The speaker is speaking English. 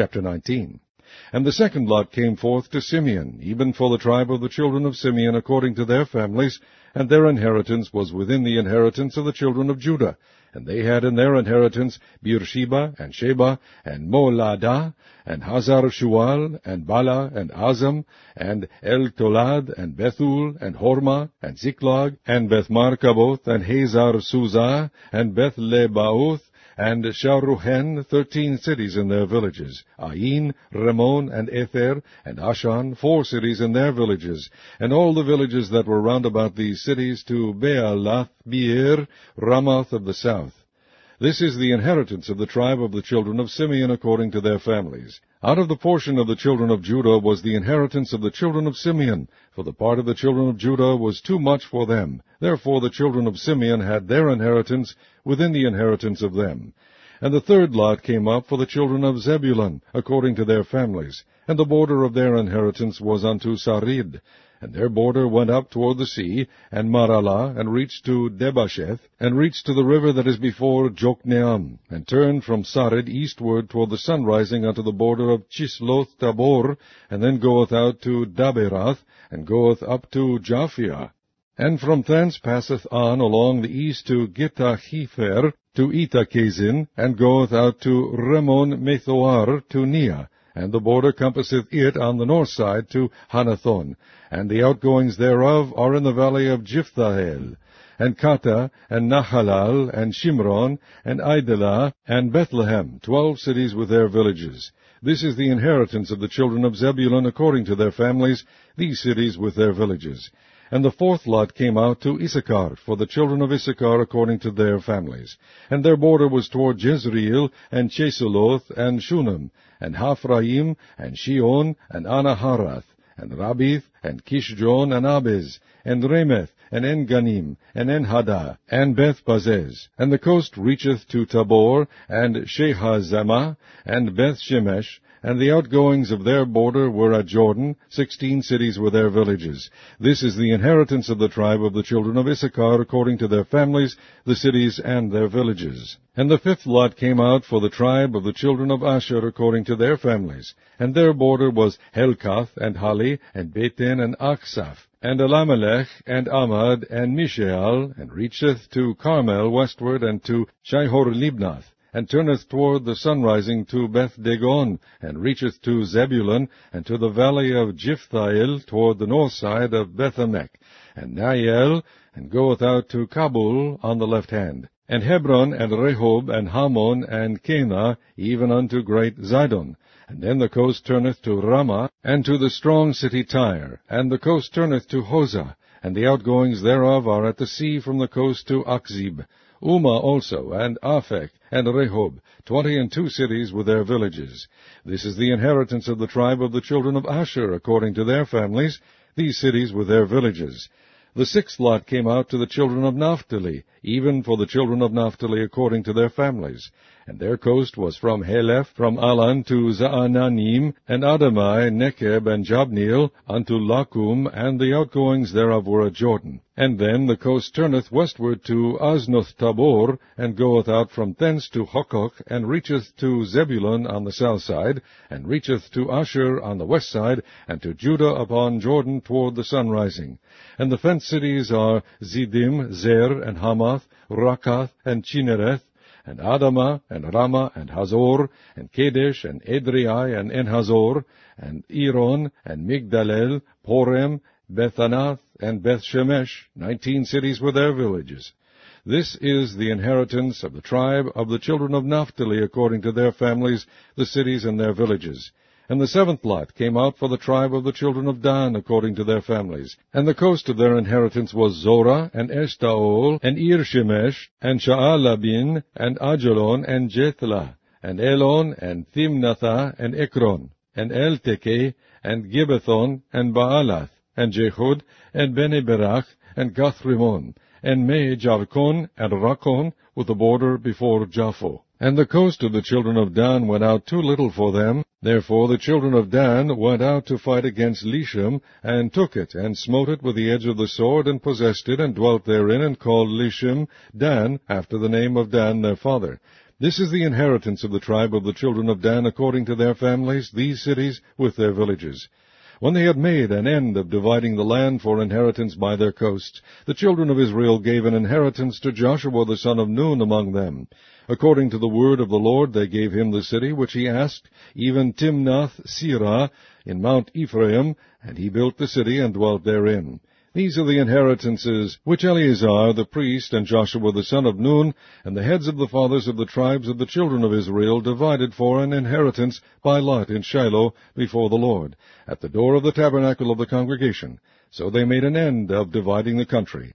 Chapter 19. And the second lot came forth to Simeon, even for the tribe of the children of Simeon according to their families, and their inheritance was within the inheritance of the children of Judah. And they had in their inheritance Beersheba, and Sheba, and Moladah, and Hazar Shual, and Bala, and Azam, and El Tolad, and Bethul, and Hormah, and Ziklag, and Beth Markaboth, and Hazar Suzah, and Beth Lebaoth, and Sharuhen, 13 cities in their villages, Ain, Ramon, and Ether, and Ashan, 4 cities in their villages, and all the villages that were round about these cities to Baalath, Beer, Ramoth of the south. This is the inheritance of the tribe of the children of Simeon according to their families. Out of the portion of the children of Judah was the inheritance of the children of Simeon, for the part of the children of Judah was too much for them. Therefore the children of Simeon had their inheritance within the inheritance of them. And the third lot came up for the children of Zebulun, according to their families, and the border of their inheritance was unto Sarid. And their border went up toward the sea, and Maralah, and reached to Debasheth, and reached to the river that is before Jokneam, and turned from Sarid eastward toward the sun rising unto the border of Chisloth Tabor, and then goeth out to Daberath, and goeth up to Japhia. And from thence passeth on along the east to Gittahefer, to Itakazin, and goeth out to Remon Methoar, to Nea. And the border compasseth it on the north side to Hanathon, and the outgoings thereof are in the valley of Jiphthahel, and Kata, and Nahalal, and Shimron, and Idalah, and Bethlehem, 12 cities with their villages. This is the inheritance of the children of Zebulun according to their families, these cities with their villages. And the fourth lot came out to Issachar, for the children of Issachar according to their families. And their border was toward Jezreel, and Chesuloth, and Shunem, and Haphraim, and Shion, and Anaharath, and Rabith, and Kishjon, and Abez, and Remeth, and En-Ganim, and En-Hadah, and Beth-Bazez. And the coast reacheth to Tabor, and Shehazamah, and Beth-Shemesh, and the outgoings of their border were at Jordan, 16 cities with their villages. This is the inheritance of the tribe of the children of Issachar according to their families, the cities and their villages. And the fifth lot came out for the tribe of the children of Asher according to their families. And their border was Helkath, and Hali, and Beten, and Achsaph, and Elimelech, and Amad, and Mishael, and reacheth to Carmel westward, and to Shihor-Libnath, and turneth toward the sunrising to Beth-Dagon, and reacheth to Zebulun, and to the valley of Jiphthahel toward the north side of Beth-Emek, and Naiel, and goeth out to Kabul on the left hand, and Hebron, and Rehob, and Hamon, and Cana, even unto great Zidon. And then the coast turneth to Ramah, and to the strong city Tyre, and the coast turneth to Hosah, and the outgoings thereof are at the sea from the coast to Achzib. Umah also, and Aphek, and Rehob, 22 cities with their villages. This is the inheritance of the tribe of the children of Asher, according to their families, these cities with their villages. The sixth lot came out to the children of Naphtali, even for the children of Naphtali according to their families. And their coast was from Heleph, from Alan to Zaananim, and Adamai, Nekeb, and Jabneel, unto Lakum, and the outgoings thereof were at Jordan. And then the coast turneth westward to Aznoth Tabor, and goeth out from thence to Hokok, and reacheth to Zebulun on the south side, and reacheth to Asher on the west side, and to Judah upon Jordan toward the sun rising. And the fenced cities are Ziddim, Zer, and Hamath, Rakath, and Chinnereth, and Adamah, and Ramah, and Hazor, and Kadesh, and Edrei, and En-Hazor, and Iron, and Migdalel, Porem, Bethanath, and Beth-Shemesh, 19 cities with their villages. This is the inheritance of the tribe of the children of Naphtali according to their families, the cities and their villages. And the seventh lot came out for the tribe of the children of Dan according to their families. And the coast of their inheritance was Zorah, and Eshtaol, and Ir-Shemesh, and Sha'alabin, and Ajalon, and Jethlah, and Elon, and Thimnathah, and Ekron, and Eltekeh, and Gibbethon, and Baalath, and Jehud, and Bene-Berach, and Gathrimon, and Me-Jarkon, and Rakon, with the border before Japho. And the coast of the children of Dan went out too little for them. Therefore the children of Dan went out to fight against Lishem, and took it, and smote it with the edge of the sword, and possessed it, and dwelt therein, and called Lishem Dan, after the name of Dan their father. This is the inheritance of the tribe of the children of Dan according to their families, these cities with their villages. When they had made an end of dividing the land for inheritance by their coasts, the children of Israel gave an inheritance to Joshua the son of Nun among them. According to the word of the Lord they gave him the city which he asked, even Timnath-Serah in Mount Ephraim, and he built the city and dwelt therein. These are the inheritances which Eleazar the priest and Joshua the son of Nun and the heads of the fathers of the tribes of the children of Israel divided for an inheritance by lot in Shiloh before the Lord, at the door of the tabernacle of the congregation. So they made an end of dividing the country.